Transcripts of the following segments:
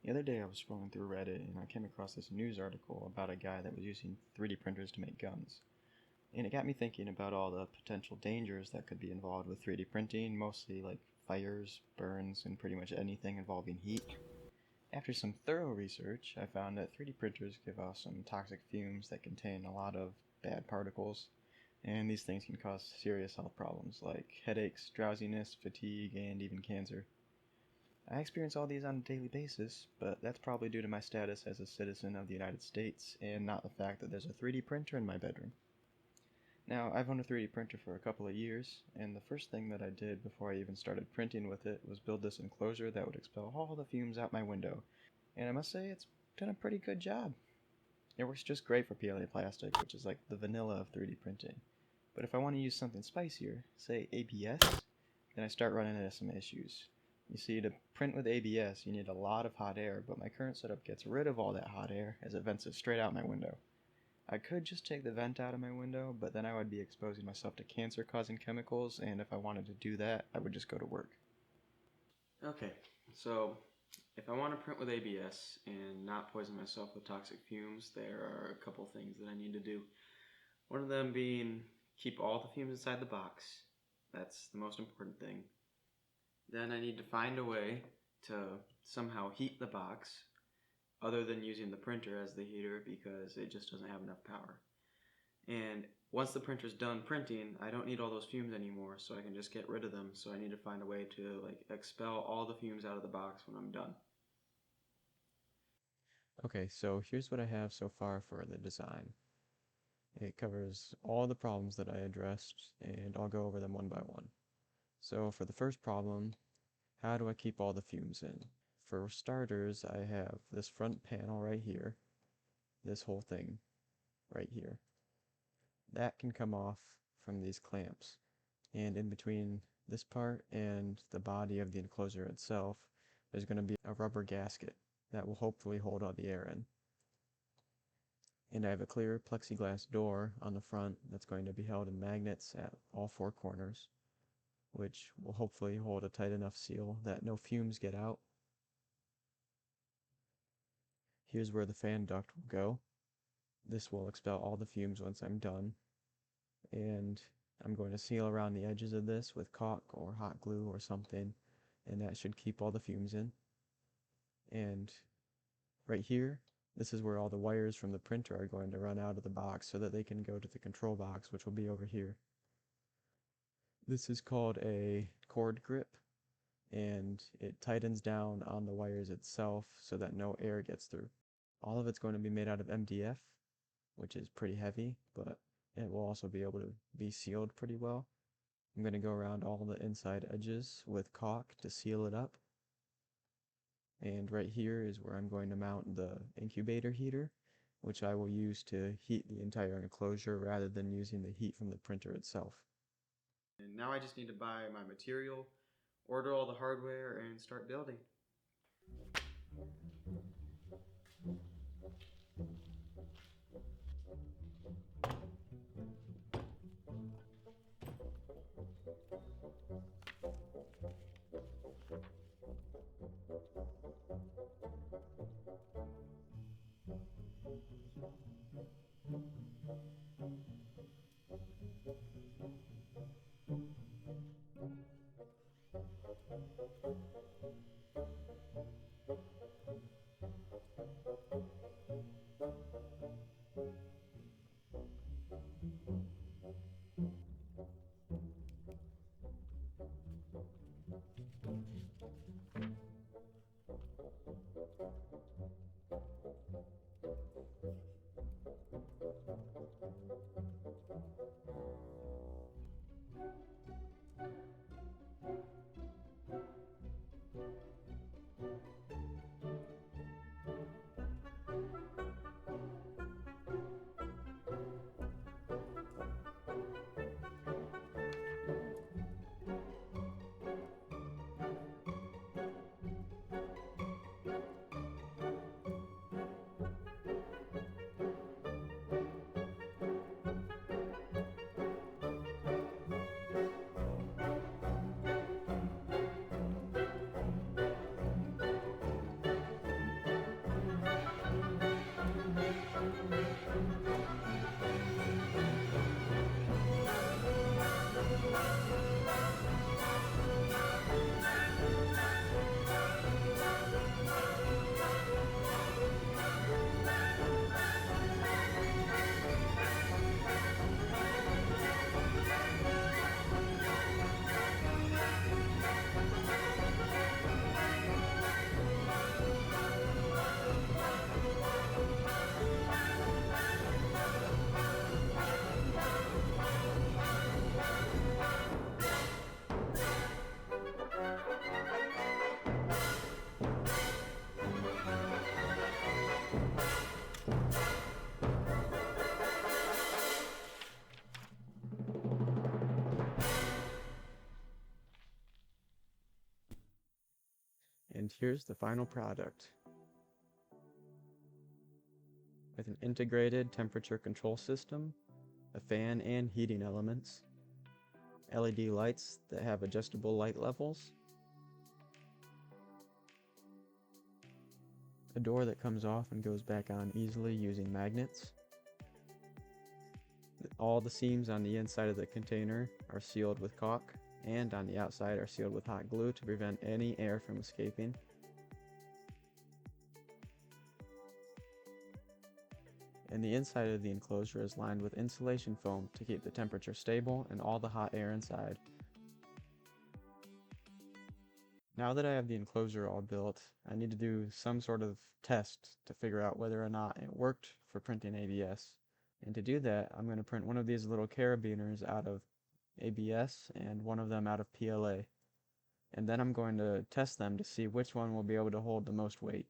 The other day I was scrolling through Reddit and I came across this news article about a guy that was using 3D printers to make guns. And it got me thinking about all the potential dangers that could be involved with 3D printing, mostly like fires, burns, and pretty much anything involving heat. After some thorough research, I found that 3D printers give off some toxic fumes that contain a lot of bad particles, and these things can cause serious health problems like headaches, drowsiness, fatigue, and even cancer. I experience all these on a daily basis, but that's probably due to my status as a citizen of the United States and not the fact that there's a 3D printer in my bedroom. Now, I've owned a 3D printer for a couple of years, and the first thing that I did before I even started printing with it was build this enclosure that would expel all the fumes out my window, and I must say it's done a pretty good job. It works just great for PLA plastic, which is like the vanilla of 3D printing. But if I want to use something spicier, say ABS, then I start running into some issues. You see, to print with ABS, you need a lot of hot air, but my current setup gets rid of all that hot air as it vents it straight out my window. I could just take the vent out of my window, but then I would be exposing myself to cancer-causing chemicals, and if I wanted to do that, I would just go to work. Okay, so if I want to print with ABS and not poison myself with toxic fumes, there are a couple things that I need to do. One of them being keep all the fumes inside the box. That's the most important thing. Then I need to find a way to somehow heat the box other than using the printer as the heater because it just doesn't have enough power. And once the printer's done printing, I don't need all those fumes anymore, so I can just get rid of them. So I need to find a way to expel all the fumes out of the box when I'm done. Okay, so here's what I have so far for the design. It covers all the problems that I addressed, and I'll go over them one by one. So for the first problem, how do I keep all the fumes in? For starters, I have this front panel right here, this whole thing right here. That can come off from these clamps, and in between this part and the body of the enclosure itself, there's going to be a rubber gasket that will hopefully hold all the air in. And I have a clear plexiglass door on the front that's going to be held in magnets at all four corners, which will hopefully hold a tight enough seal that no fumes get out. Here's where the fan duct will go. This will expel all the fumes once I'm done, and I'm going to seal around the edges of this with caulk or hot glue or something, and that should keep all the fumes in. And right here, this is where all the wires from the printer are going to run out of the box so that they can go to the control box, which will be over here. This is called a cord grip, and it tightens down on the wires itself so that no air gets through. All of it's going to be made out of MDF, which is pretty heavy, but it will also be able to be sealed pretty well. I'm going to go around all the inside edges with caulk to seal it up. And right here is where I'm going to mount the incubator heater, which I will use to heat the entire enclosure rather than using the heat from the printer itself. And now I just need to buy my material, order all the hardware, and start building. And here's the final product. With an integrated temperature control system, a fan and heating elements, LED lights that have adjustable light levels, a door that comes off and goes back on easily using magnets. All the seams on the inside of the container are sealed with caulk, and on the outside are sealed with hot glue to prevent any air from escaping. And the inside of the enclosure is lined with insulation foam to keep the temperature stable and all the hot air inside. Now that I have the enclosure all built, I need to do some sort of test to figure out whether or not it worked for printing ABS. And to do that, I'm going to print one of these little carabiners out of ABS and one of them out of PLA. And then I'm going to test them to see which one will be able to hold the most weight.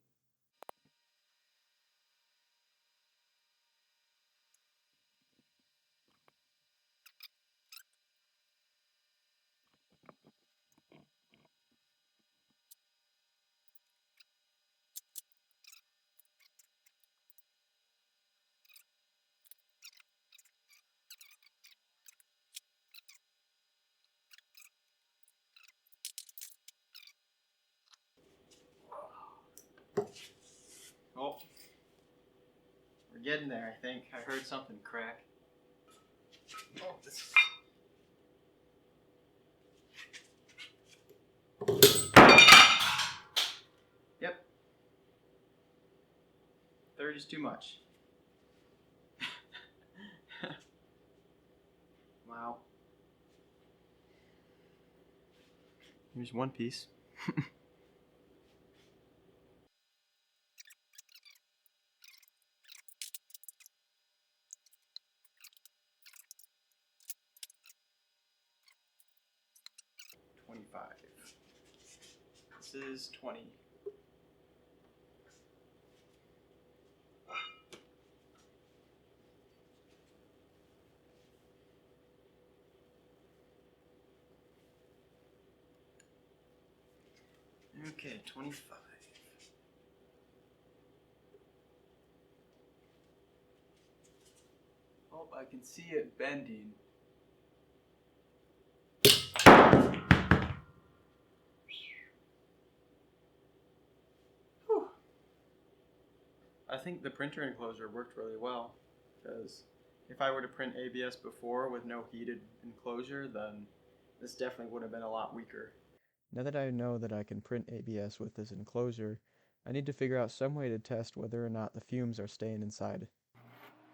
Oh, we're getting there, I think. I heard something crack. Oh, this. Yep. 30 is too much. Wow. Here's one piece. This is 20. Okay, 25. Oh, I can see it bending. Whew. I think the printer enclosure worked really well, because if I were to print ABS before with no heated enclosure, then this definitely would have been a lot weaker. Now that I know that I can print ABS with this enclosure, I need to figure out some way to test whether or not the fumes are staying inside.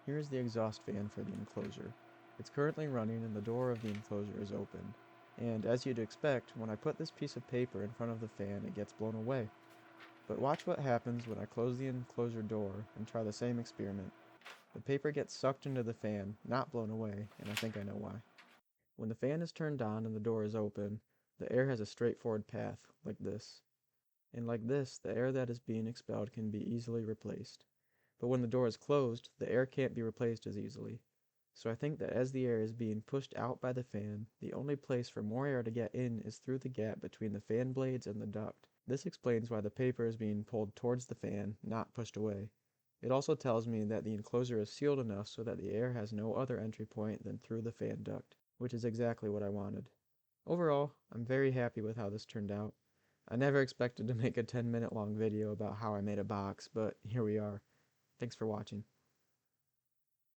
Here is the exhaust fan for the enclosure. It's currently running and the door of the enclosure is open. And as you'd expect, when I put this piece of paper in front of the fan, it gets blown away. But watch what happens when I close the enclosure door and try the same experiment. The paper gets sucked into the fan, not blown away, and I think I know why. When the fan is turned on and the door is open, the air has a straightforward path, like this. And like this, the air that is being expelled can be easily replaced. But when the door is closed, the air can't be replaced as easily. So I think that as the air is being pushed out by the fan, the only place for more air to get in is through the gap between the fan blades and the duct. This explains why the paper is being pulled towards the fan, not pushed away. It also tells me that the enclosure is sealed enough so that the air has no other entry point than through the fan duct, which is exactly what I wanted. Overall, I'm very happy with how this turned out. I never expected to make a 10-minute long video about how I made a box, but here we are. Thanks for watching.